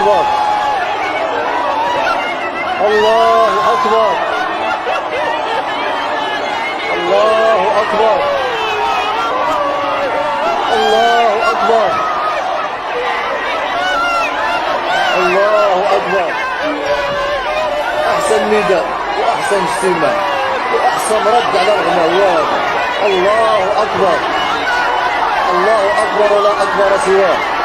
أكبر. الله أكبر. الله أكبر. الله أكبر. الله أكبر. أحسن نداء وأحسن اجتماع وأحسن رد على الغنوات. الله أكبر. الله أكبر ولا أكبر سواه.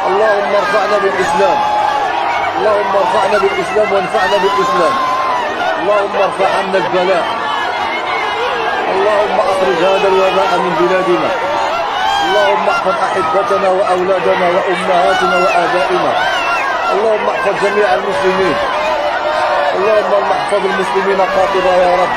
اللهم ارفعنا بالإسلام. اللهم ارفعنا بالإسلام وانفعنا بالإسلام. اللهم ارفع عنا البلاء. اللهم أخرج هذا الوباء من بلادنا. اللهم احفظ أحبتنا وأولادنا وأمهاتنا وآبائنا. اللهم احفظ جميع المسلمين. اللهم احفظ المسلمين قاطبة يا رب.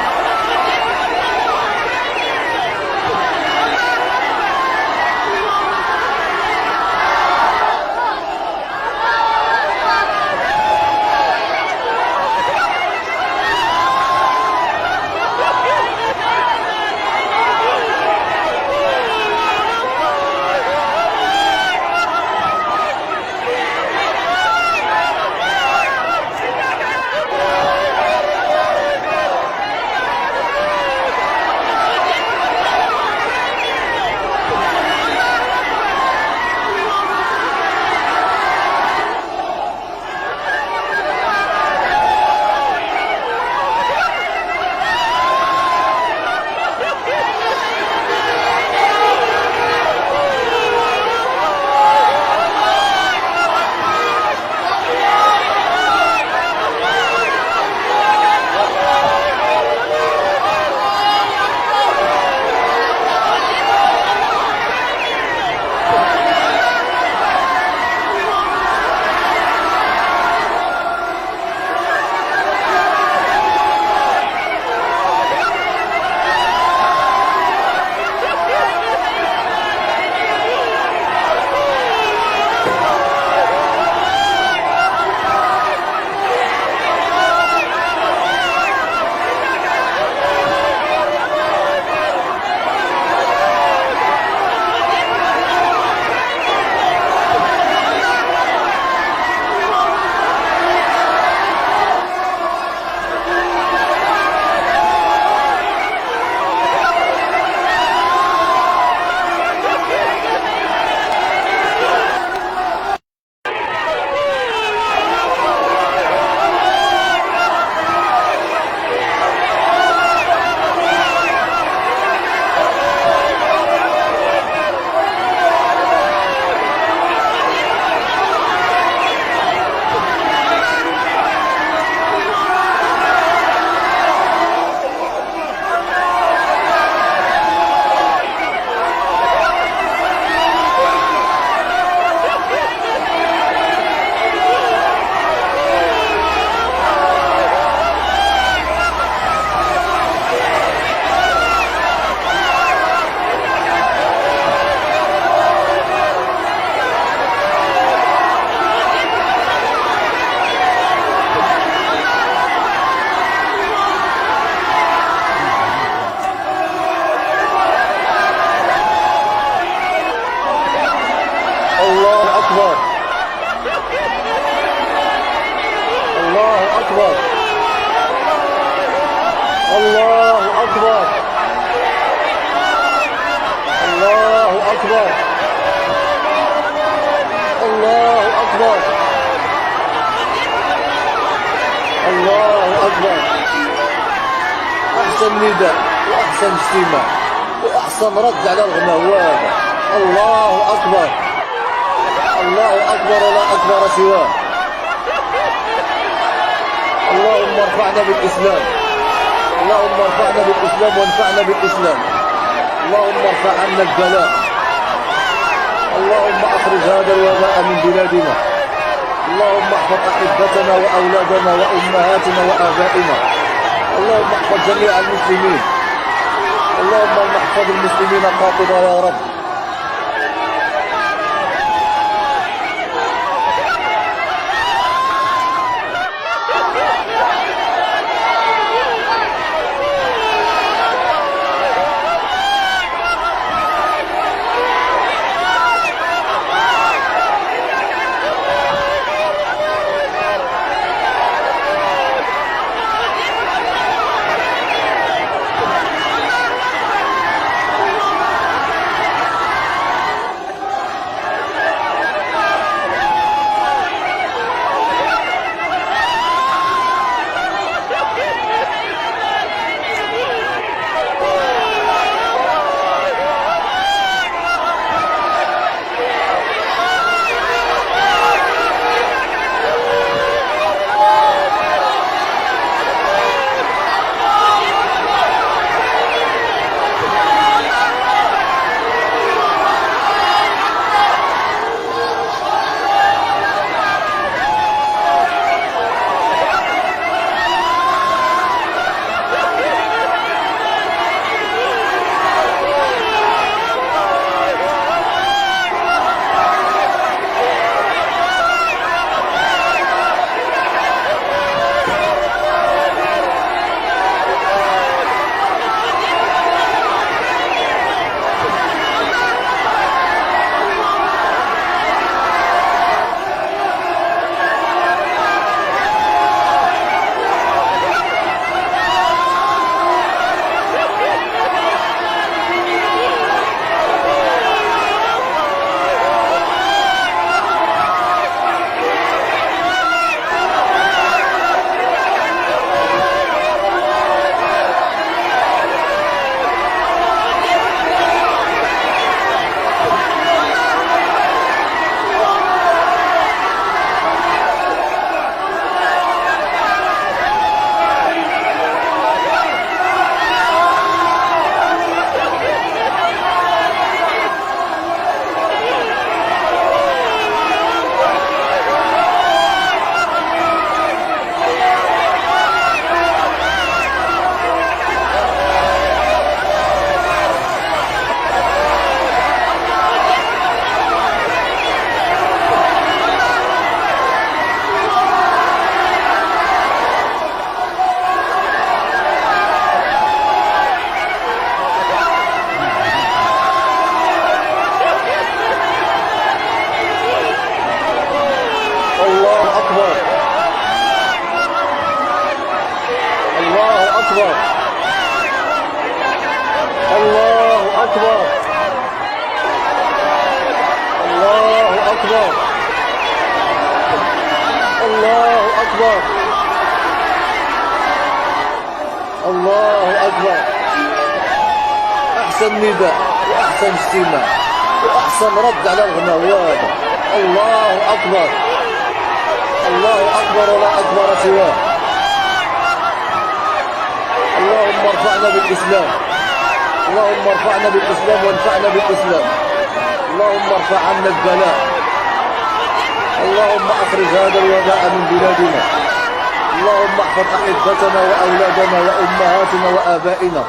أكبر. الله أكبر. الله أكبر. الله أكبر. الله أكبر. أحسن نداء وأحسن اجتماع وأحسن رد على الغنوات. الله أكبر. الله أكبر ولا أكبر سواه. اللهم ارفعنا بالإسلام. اللهم ارفعنا بالإسلام وانفعنا بالإسلام. اللهم ارفع عنا البلاء. اللهم أخرج هذا الوباء من بلادنا. اللهم احفظ أحبتنا وأولادنا وأمهاتنا وآبائنا. اللهم احفظ جميع المسلمين. اللهم احفظ المسلمين قاطبة يا رب. أكبر. الله أكبر. الله أكبر. الله أكبر. الله أكبر. الله أكبر. أحسن نداء وأحسن استماع وأحسن رد على الغناوات. الله أكبر. الله أكبر ولا أكبر سواه. اللهم ارفعنا بالإسلام. اللهم ارفعنا بالإسلام وانفعنا بالإسلام. اللهم ارفع عنا البلاء. اللهم أخرج هذا الوباء من بلادنا. اللهم احفظ أحبتنا وأولادنا وأمهاتنا وآبائنا.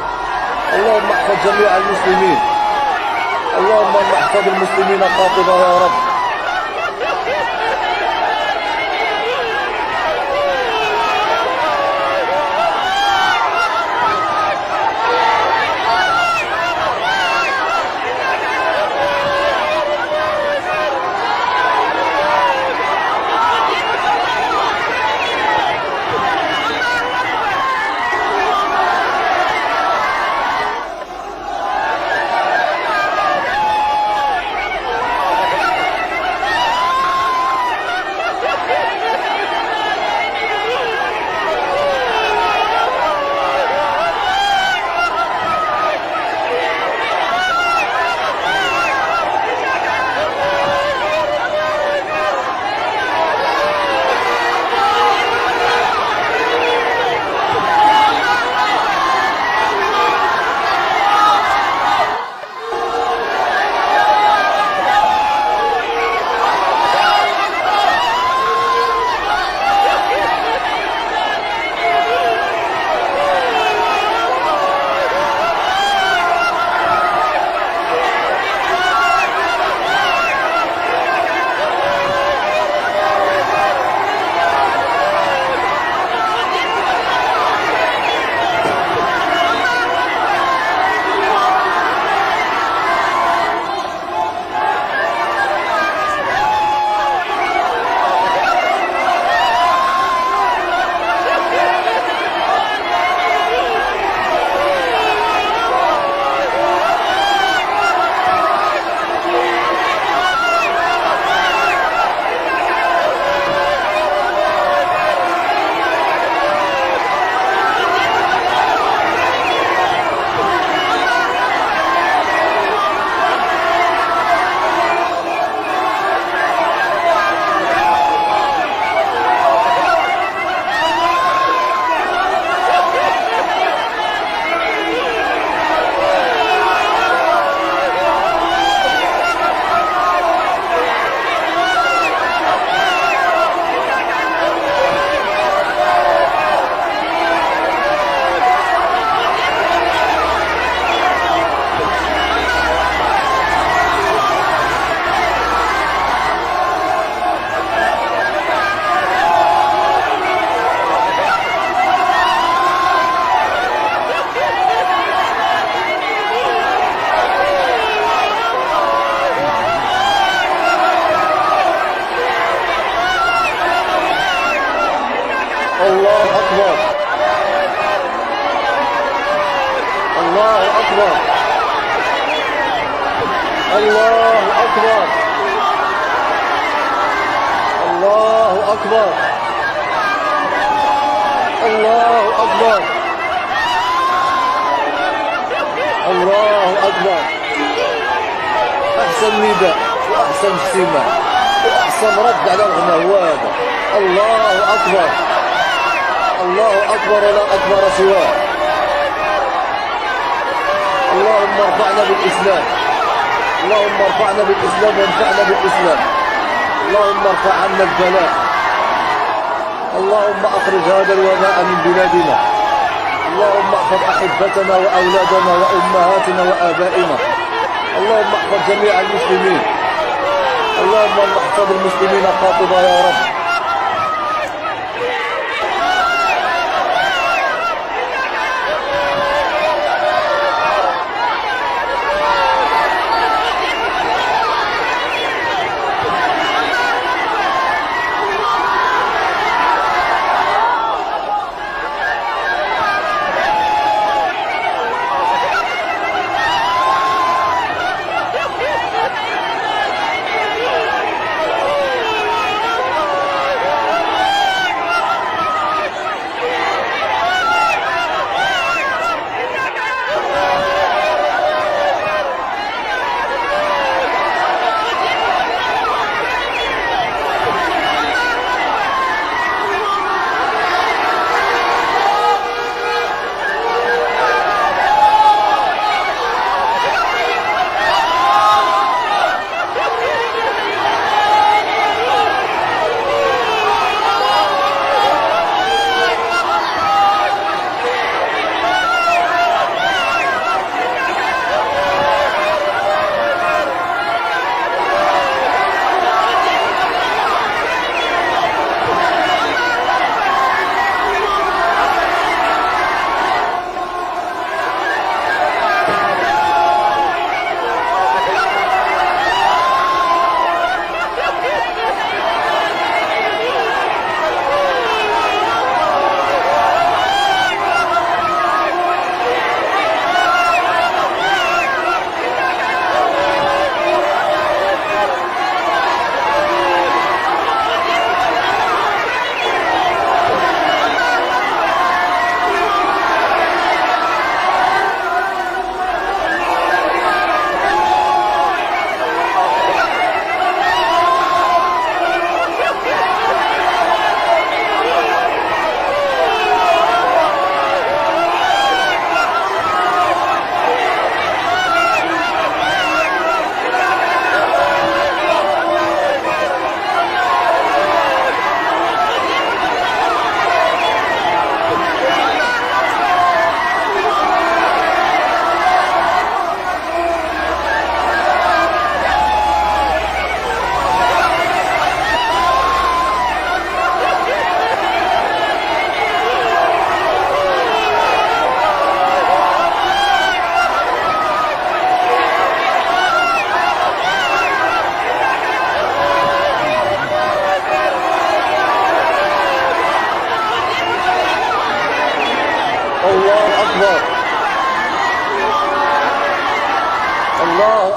اللهم احفظ جميع المسلمين. اللهم احفظ المسلمين قاطبة يا رب. الله أكبر. الله أكبر. الله أكبر. الله أكبر. الله أكبر. الله أكبر. أحسن نداء وأحسن استماع وأحسن رد على الغناوات. الله أكبر. الله أكبر ولا أكبر سواه. اللهم ارفعنا بالإسلام. اللهم ارفعنا بالإسلام وانفعنا بالإسلام. اللهم ارفع عنا البلاء. اللهم أخرج هذا الوباء من بلادنا. اللهم احفظ أحبتنا وأولادنا وأمهاتنا وآبائنا. اللهم احفظ جميع المسلمين. اللهم احفظ المسلمين قاطبة يا رب.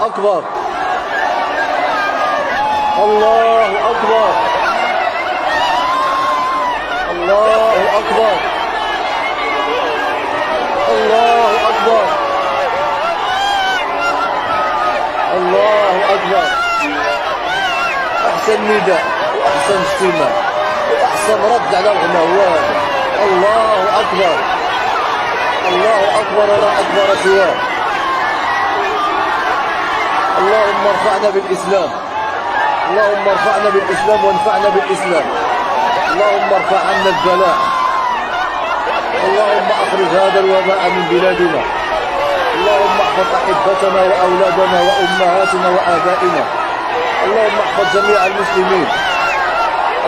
أكبر الله أكبر الله أكبر الله أكبر الله أكبر. أحسن نداء وأحسن استماع وأحسن رد على الغنوات. الله أكبر الله أكبر لا أكبر سواه. اللهم ارفعنا بالإسلام اللهم ارفعنا بالإسلام وانفعنا بالإسلام. اللهم ارفع عنا البلاء. اللهم أخرج هذا الوباء من بلادنا. اللهم احفظ أحبتنا وأولادنا وأمهاتنا وآبائنا. اللهم احفظ جميع المسلمين.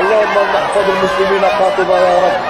اللهم احفظ المسلمين قاطبة يا رب.